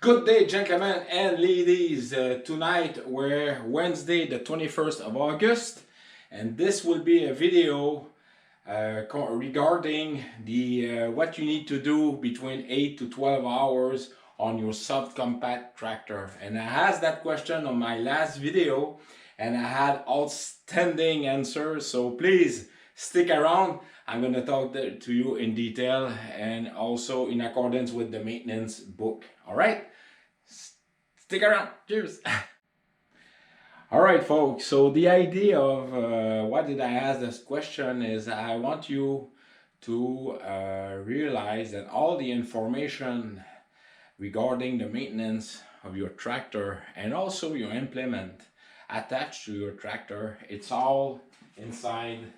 Good day, gentlemen and ladies. Tonight we're Wednesday, the 21st of August, and this will be a video regarding the what you need to do between 8 to 12 hours on your subcompact tractor. And I asked that question on my last video, and I had outstanding answers. So please stick around. I'm going to talk to you in detail and also in accordance with the maintenance book. All right. Stick around. Cheers. All right, folks. So the idea of why did I ask this question is I want you to realize that all the information regarding the maintenance of your tractor and also your implement attached to your tractor, it's all inside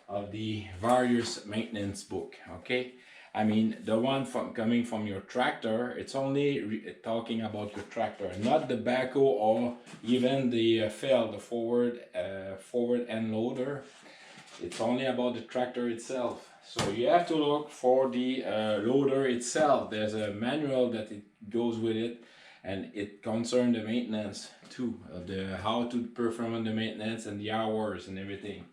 of the various maintenance book. Okay, I mean the one coming from your tractor, it's only talking about your tractor, not the backhoe or even the forward end loader. It's only about the tractor itself. So you have to look for the loader itself. There's a manual that it goes with it, and it concerns the maintenance too, the how to perform the maintenance and the hours and everything.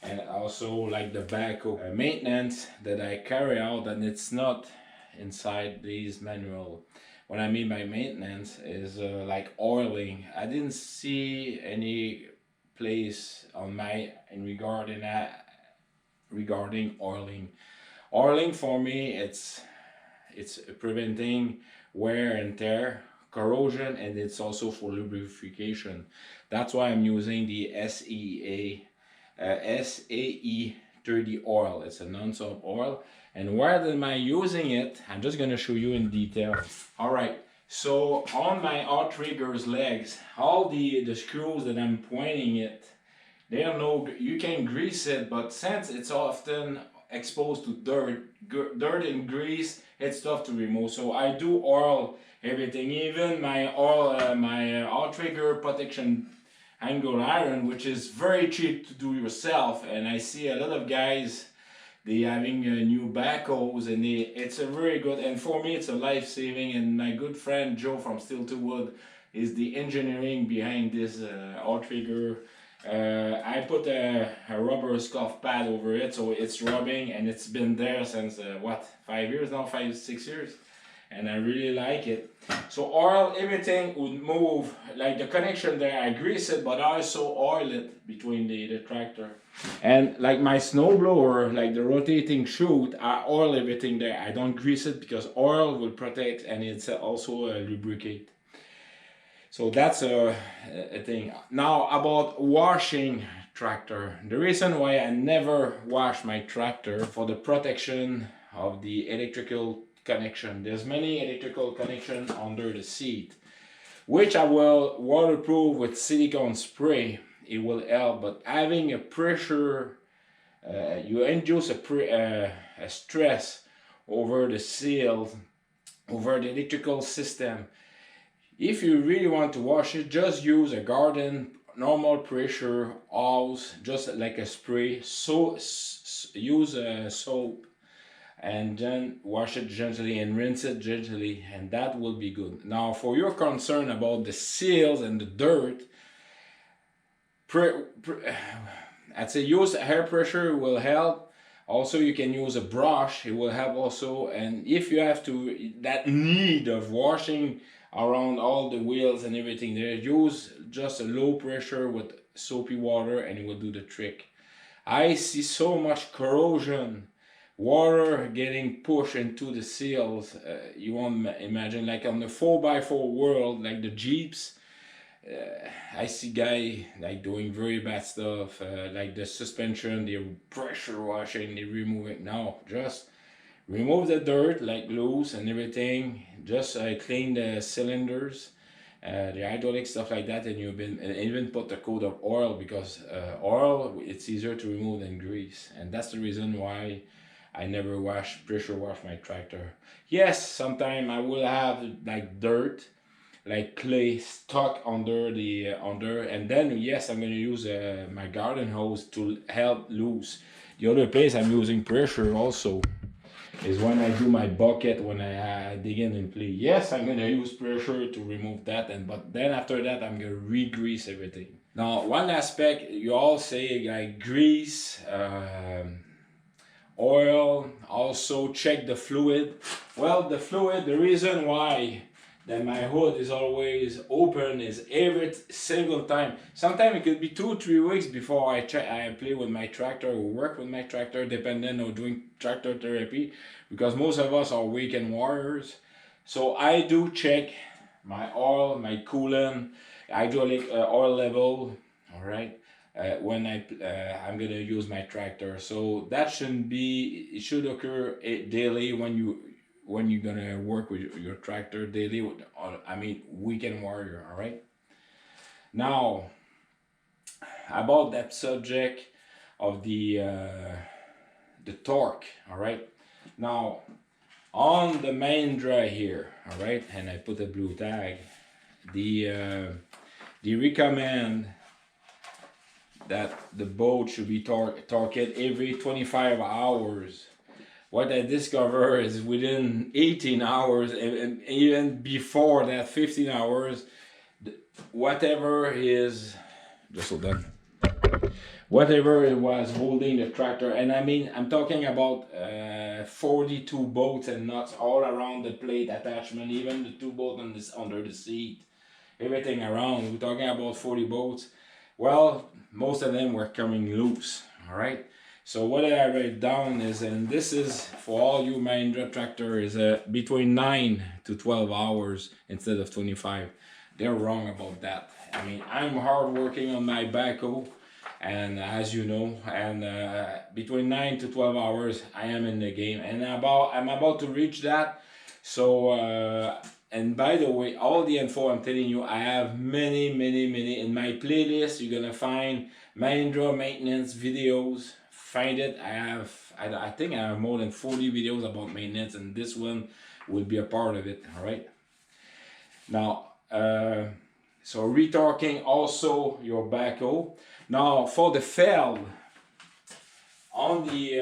And also like the backhoe maintenance that I carry out, and it's not inside these manual. What I mean by maintenance is like oiling. I didn't see any place on my regarding oiling. Oiling for me, it's preventing wear and tear, corrosion, and it's also for lubrication. That's why I'm using the SAE 30 oil. It's a non-soap oil. And where am I using it? I'm just going to show you in detail. All right, so on my outrigger's legs, all the screws that I'm pointing it, they are no, you can grease it, but since it's often exposed to dirt and grease, it's tough to remove. So I do oil everything, even my oil, my outrigger protection angle iron, which is very cheap to do yourself. And I see a lot of guys, they having new backhoes, and it's a very good, and for me it's a life-saving. And my good friend Joe from Steel to Wood is the engineering behind this outrigger. I put a rubber scuff pad over it, so it's rubbing, and it's been there since what, 5 years now, 6 years, and I really like it. So oil, everything would move, like the connection there, I grease it, but I also oil it between the tractor. And like my snowblower, like the rotating chute, I oil everything there. I don't grease it because oil will protect, and it's also lubricate. So that's a thing. Now about washing tractor. The reason why I never wash my tractor for the protection of the electrical connection. There's many electrical connections under the seat, which I will waterproof with silicone spray. It will help, but having a pressure, you induce a stress over the seals, over the electrical system. If you really want to wash it, just use a garden normal pressure hose, just like a spray. So use a soap and then wash it gently and rinse it gently, and that will be good. Now for your concern about the seals and the dirt, I'd say use air pressure will help. Also you can use a brush, it will help also. And if you have to that need of washing around all the wheels and everything there, use just a low pressure with soapy water and it will do the trick. I see so much corrosion, water getting pushed into the seals, you won't imagine. Like on the 4x4 world, like the Jeeps, I see guys like doing very bad stuff, like the suspension, they're pressure washing, they remove it. No, just remove the dirt, like loose and everything. Just clean the cylinders, the hydraulic stuff like that, and even put a coat of oil, because oil, it's easier to remove than grease. And that's the reason why I never pressure wash my tractor. Yes, sometimes I will have like dirt, like clay stuck under and then yes, I'm going to use my garden hose to help loose. The other place I'm using pressure also. is when I do my bucket, when I dig in and play. Yes, I'm gonna use pressure to remove that, but then after that I'm gonna re-grease everything. Now, one aspect you all say like grease, oil, also check the fluid. Well, the fluid, the reason why that my hood is always open is every single time. Sometimes it could be 2-3 weeks before I play with my tractor or work with my tractor, depending on doing tractor therapy, because most of us are weekend warriors. So I do check my oil, my coolant, hydraulic oil level, all right, when I'm gonna use my tractor. So that shouldn't be, it should occur daily when you're gonna work with your tractor daily with, I mean weekend warrior. All right, now about that subject of the torque. All right, now on the Mahindra here, all right, and I put a blue tag, they recommend that the boat should be torqued every 25 hours. What I discovered is within 18 hours, and even before that 15 hours, whatever is, just hold on, whatever it was holding the tractor, and I mean, I'm talking about 42 bolts and nuts all around the plate attachment, even the 2 bolts on this under the seat, everything around. We're talking about 40 bolts. Well, most of them were coming loose. All right. So what I write down is, and this is for all you Mahindra tractor, is between 9 to 12 hours instead of 25. They're wrong about that. I mean, I'm hard working on my backhoe, and as you know, and between 9 to 12 hours I am in the game, and I'm about to reach that. So and by the way, all the info I'm telling you, I have many in my playlist. You're gonna find Mahindra maintenance videos. Find it. I think I have more than 40 videos about maintenance, and this one will be a part of it. All right, now so retorquing also your backhoe. Now for the feld, on the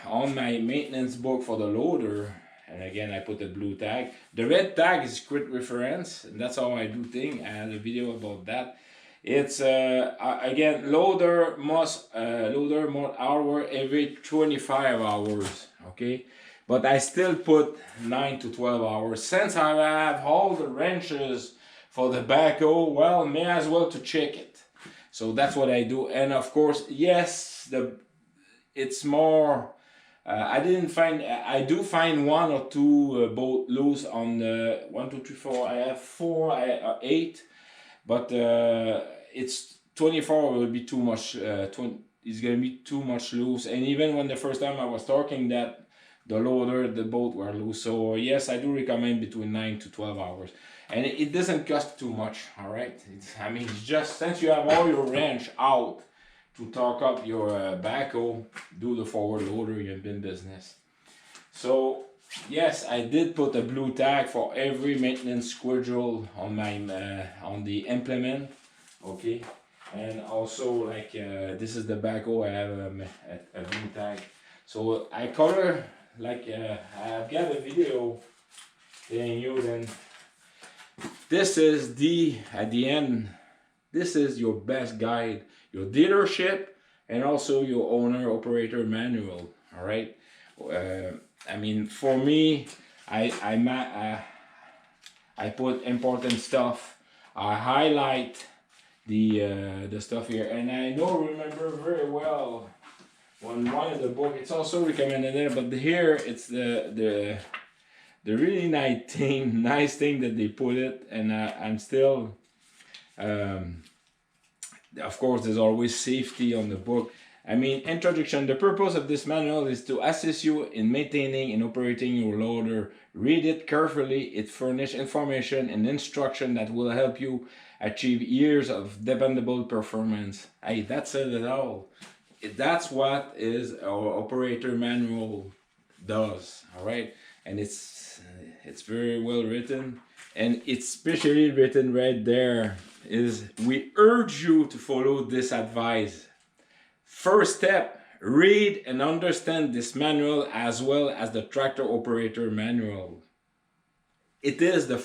on my maintenance book for the loader, and again I put a blue tag. The red tag is quick reference, and that's how I do things. I had a video about that. It's again, loader must hour every 25 hours, okay, but I still put 9 to 12 hours since I have all the wrenches for the backhoe. Well, may as well to check it. So that's what I do. And of course, yes, it's more, I do find 1 or 2 bolt loose on the 1, 2, 3, 4. I have 4, 8. But it's 24 will be too much. It's gonna be too much loose. And even when the first time I was talking that the loader, the bolt were loose. So yes, I do recommend between 9 to 12 hours, and it doesn't cost too much. All right. I mean, it's just since you have all your wrench out to torque up your backhoe, do the forward loader. You're in business. So yes, I did put a blue tag for every maintenance schedule on my on the implement, okay, and also like this is the backhoe. I have a blue tag, so I color like I've got a video telling you. Then this is at the end. This is your best guide, your dealership, and also your owner operator manual. All right. I mean, for me, I put important stuff. I highlight the stuff here, and I don't remember very well on one of the book. It's also recommended there, but here it's the really nice thing that they put it, and I'm still. Of course, there's always safety on the book. I mean, introduction. The purpose of this manual is to assist you in maintaining and operating your loader. Read it carefully. It furnishes information and instruction that will help you achieve years of dependable performance. Hey, that says it all. That's what is our operator manual does. All right, and it's very well written, and it's specially written right there. Is we urge you to follow this advice. First step, read and understand this manual as well as the tractor operator manual. It is the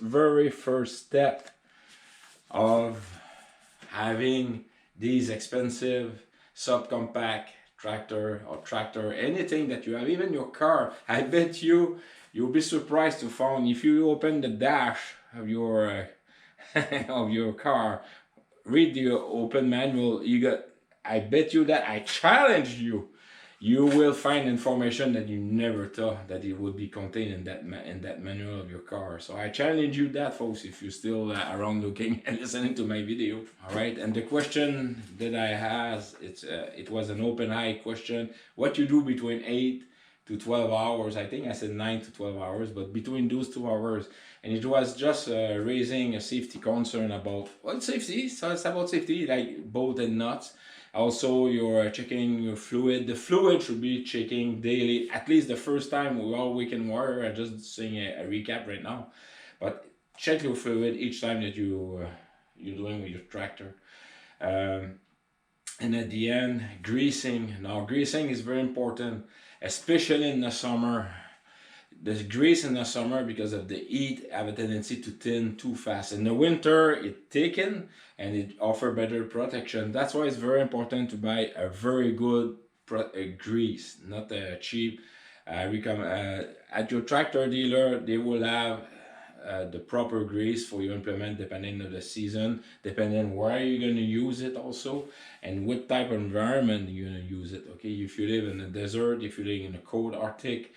very first step of having these expensive subcompact tractor or tractor, anything that you have, even your car. I bet you'll be surprised to find, if you open the dash of your of your car, read the open manual, I bet you that I challenge you, you will find information that you never thought that it would be contained in that manual of your car. So I challenge you that, folks, if you're still around looking and listening to my video. All right, and the question that I asked, it was an open eye question. What you do between 8 to 12 hours? I think I said 9 to 12 hours, but between those 2 hours. And it was just raising a safety concern about, well, safety. So it's about safety, like bolt and nuts. Also, you're checking your fluid. The fluid should be checking daily, at least the first time. We're all weekend warrior. I'm just saying a recap right now. But check your fluid each time that you're doing with your tractor. And at the end, greasing. Now, greasing is very important, especially in the summer. The grease in the summer, because of the heat, have a tendency to thin too fast. In the winter, it thickens and it offers better protection. That's why it's very important to buy a very good grease, not cheap. At your tractor dealer, they will have the proper grease for you implement depending on the season, depending where you're going to use it also, and what type of environment you're going to use it. Okay, if you live in the desert, if you live in the cold Arctic,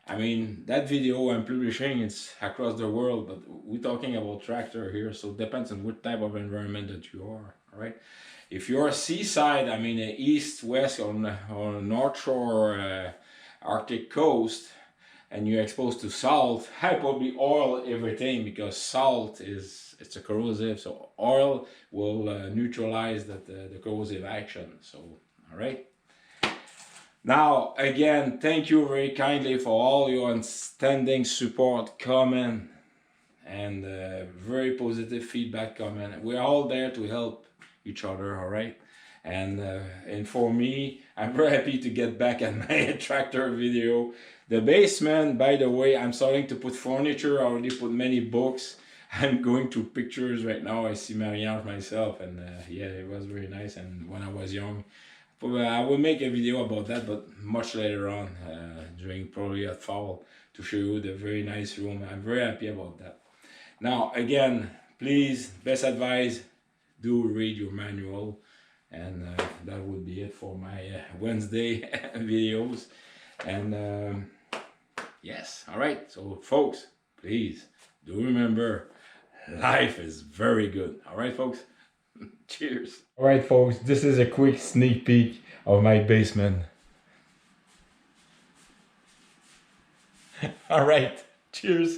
I mean, that video I'm publishing, it's across the world, but we're talking about tractor here, so it depends on what type of environment that you are, all right? If you're seaside, I mean, east, west, or north shore, Arctic coast, and you're exposed to salt, I probably oil everything, because salt it's a corrosive, so oil will neutralize the corrosive action, so, all right? Now, again, thank you very kindly for all your outstanding support, comment, and very positive feedback, comment. We're all there to help each other, all right? And for me, I'm very happy to get back at my tractor video. The basement, by the way, I'm starting to put furniture. I already put many books. I'm going through pictures right now. I see Marianne myself, and yeah, it was very nice. And when I was young, I will make a video about that, but much later on, during probably a fall, to show you the very nice room. I'm very happy about that. Now, again, please, best advice, do read your manual. And that would be it for my Wednesday videos. And yes, all right. So, folks, please do remember, life is very good. All right, folks. Cheers. All right, folks, this is a quick sneak peek of my basement. All right, cheers.